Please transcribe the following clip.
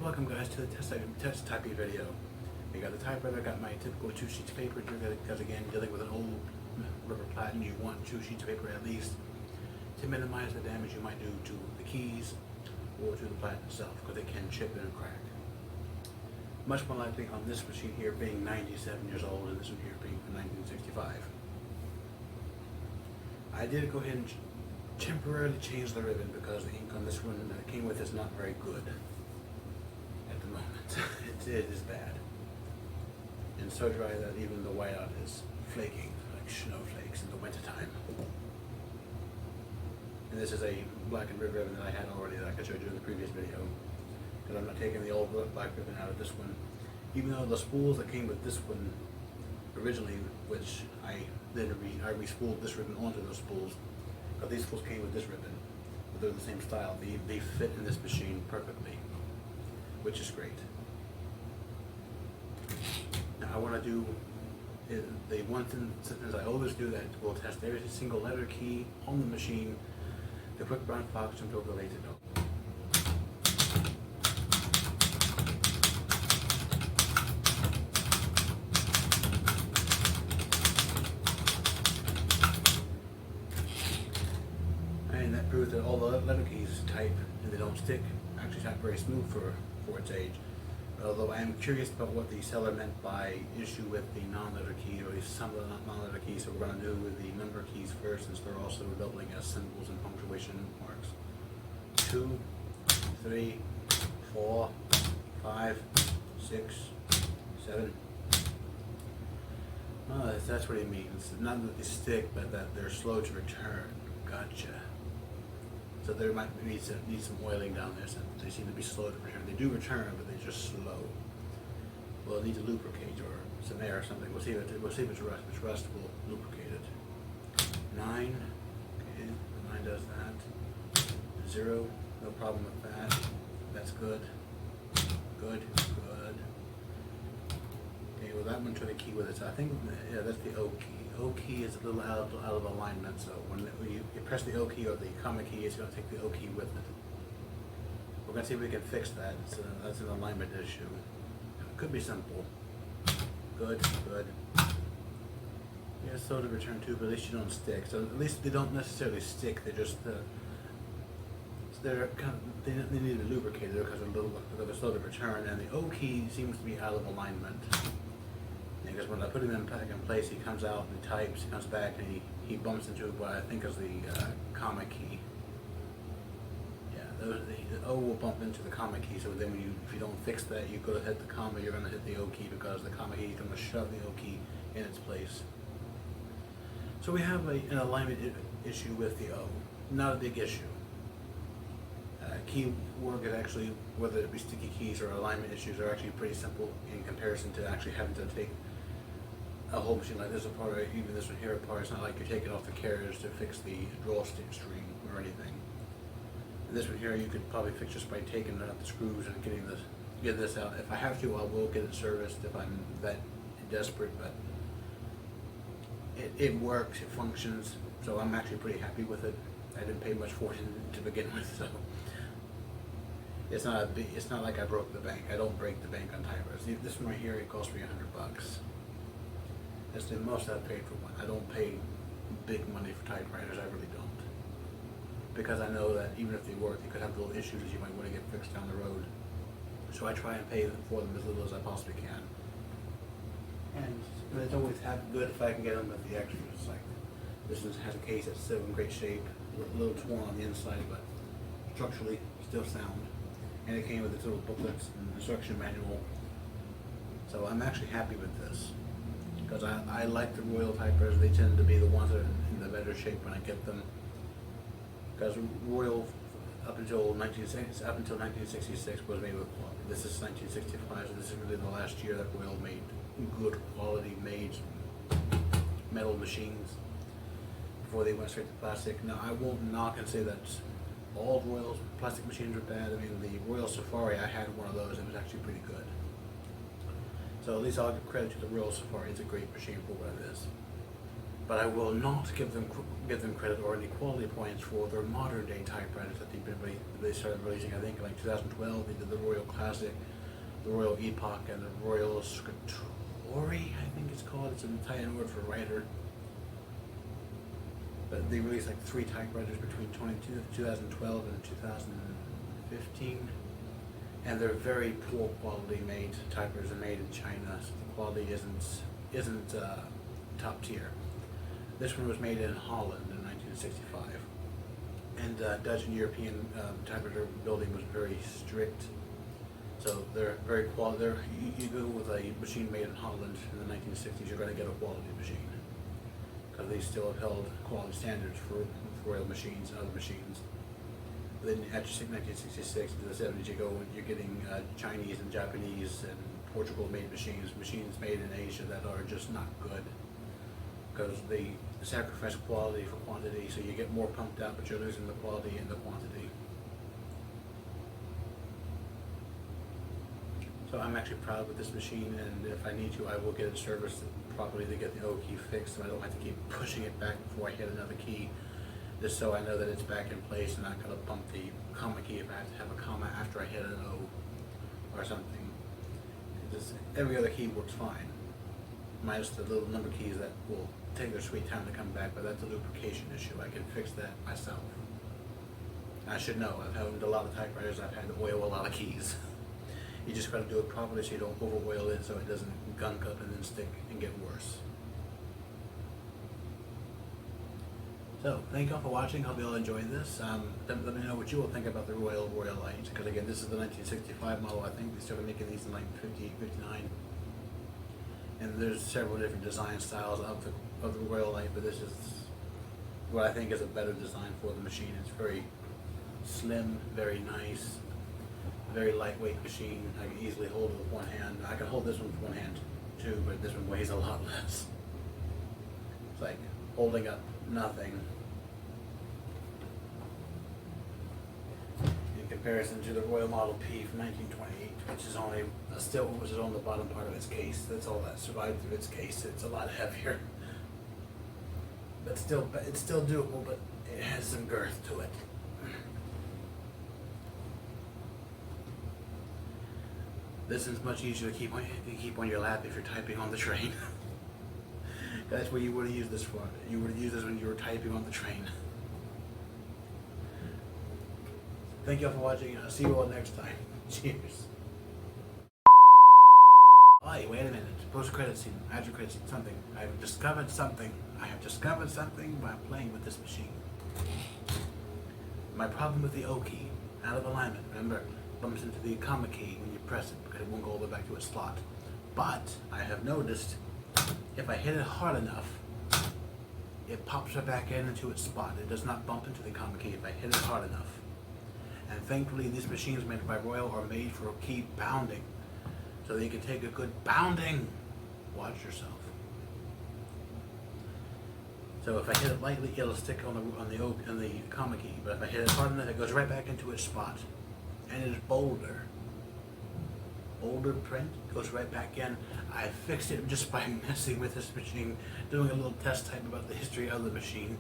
welcome guys to the test typing video. We got the typewriter, I got my typical 2 sheets of paper because again, dealing with an old rubber platen, you want 2 sheets of paper at least to minimize the damage you might do to the keys or to the platen itself, because they can chip and crack. Much more likely on this machine here being 97 years old and this one here being from 1965. I did go ahead and temporarily change the ribbon because the ink on this one that it came with is not very good at the moment. it is bad. And so dry that even the whiteout is flaking like snowflakes in the wintertime. And this is a black and red ribbon that I had already that I showed you in the previous video. Because I'm not taking the old black ribbon out of this one. Even though the spools that came with this one originally, which I re-spooled this ribbon onto those spools, but these spools came with this ribbon, but they're the same style. They fit in this machine perfectly, which is great. Now I want to do the one thing I always do that we'll test every single letter key on the machine. The quick brown fox and the lazy dog. And that proves that all the letter keys type and they don't stick. Actually, type very smooth for its age. Although I am curious about what the seller meant by issue with the non-letter key, or at least some of the non-letter keys. So we're going to do with the number keys first, since they're also doubling as symbols and punctuation marks. 2, 3, 4, 5, 6, 7. Oh, that's what he means. Not that they stick, but that they're slow to return. Gotcha. So there might need some oiling down there, since they seem to be slow to return. They do return, but they're just slow. We'll need to lubricate or some air or something. We'll see if it's rust. If it's rust, we'll lubricate it. 9. Okay, the 9 does that. 0. No problem with that. That's good. Good. Good. Okay, well that one took a key with it. So I think that's the O key. O key is a little out of alignment, so when you press the O key or the comma key, it's going to take the O key with it. We're going to see if we can fix that. That's an alignment issue. It could be simple. Good, good. Yeah, slow to return too, but at least you don't stick. So at least they don't necessarily stick. They're just they need to be lubricated because they're slow to return, and the O key seems to be out of alignment. Because when I put him back in place, he comes out and he types, he comes back and he bumps into what I think is the comma key. Yeah, the O will bump into the comma key, so then if you don't fix that, you go to hit the comma, you're going to hit the O key, because the comma key is going to shove the O key in its place. So we have an alignment issue with the O. Not a big issue. Key work is actually, whether it be sticky keys or alignment issues, are actually pretty simple in comparison to actually having to take a whole machine like this apart, or even this one here apart. It's not like you're taking off the carriers to fix the draw string or anything. And this one here you could probably fix just by taking out the screws and getting this out. If I have to, I will get it serviced if I'm that desperate, but it works, it functions, so I'm actually pretty happy with it. I didn't pay much for it to begin with, so it's not like I broke the bank. I don't break the bank on typewriters. This one right here, it cost me $100. That's the most I've paid for one. I don't pay big money for typewriters. I really don't, because I know that even if they work, they could have little issues you might want to get fixed down the road. So I try and pay for them as little as I possibly can. And it's always good if I can get them with the extras. Like this one has a case that's still in great shape, a little torn on the inside, but structurally still sound. And it came with its little booklets and instruction manual. So I'm actually happy with this, because I like the Royal typewriters. They tend to be the ones that are in the better shape when I get them. Because Royal, up until 1966, was made with quality. This is 1965, so this is really the last year that Royal made good quality made metal machines before they went straight to plastic. Now I won't knock and say that all Royal plastic machines are bad. I mean, the Royal Safari, I had one of those. It was actually pretty good. So at least I'll give credit to the Royal Safari. It's a great machine for what it is. But I will not give them credit or any quality points for their modern day typewriters that they started releasing. I think in like 2012 they did the Royal Classic, the Royal Epoch, and the Royal Scriptori, I think it's called. It's an Italian word for writer. But they released like 3 typewriters between 2012 and 2015, and they're very poor quality made. Typewriters are made in China, so the quality isn't top tier. This one was made in Holland in 1965, and Dutch and European typewriter building was very strict. So they're very quality. You go with a machine made in Holland in the 1960s, you're going to get a quality machine, because they still upheld quality standards for Royal machines and other machines. Then after 1966 to the 70s, you're getting Chinese and Japanese and Portugal-made machines made in Asia that are just not good, because they sacrifice quality for quantity, so you get more pumped out, but you're losing the quality and the quantity. So I'm actually proud with this machine, and if I need to, I will get it serviced properly to get the O key fixed, so I don't have to keep pushing it back before I hit another key, just so I know that it's back in place and not going to bump the comma key if I have to have a comma after I hit an O or something. Every other key works fine, minus the little number keys that will take their sweet time to come back, but that's a lubrication issue. I can fix that myself. I should know. I've owned a lot of typewriters. I've had to oil a lot of keys. You just got to do it properly so you don't over oil it, so it doesn't gunk up and then stick and get worse. So, thank you all for watching. Hope you all enjoyed this. Let me know what you will think about the Royalite, because again, this is the 1965 model. I think they started making these in like 58, 59. And there's several different design styles of the Royalite, but this is what I think is a better design for the machine. It's very slim, very nice, very lightweight machine. I can easily hold it with one hand. I can hold this one with one hand too, but this one weighs a lot less. It's like holding up nothing in comparison to the Royal Model P from 1928, which is on the bottom part of its case. That's all that survived through its case. It's a lot heavier, but it's still doable, but it has some girth to it. This is much easier to keep on your lap if you're typing on the train. That's what you would have used this for. You would have used this when you were typing on the train. Thank you all for watching, and I'll see you all next time. Cheers. Hey, wait a minute. Post-credit scene, after credit scene, something. I have discovered something. By playing with this machine. My problem with the O key, out of alignment, remember, bumps into the comma key when you press it because it won't go all the way back to its slot. But I have noticed if I hit it hard enough, it pops right back into its spot. It does not bump into the comma key if I hit it hard enough. And thankfully, these machines made by Royal are made for key bounding, so that you can take a good bounding. Watch yourself. So if I hit it lightly, it'll stick on the comma key. But if I hit it hard enough, it goes right back into its spot, and it's bolder. Older print goes right back in. I fixed it just by messing with this machine, doing a little test type about the history of the machine.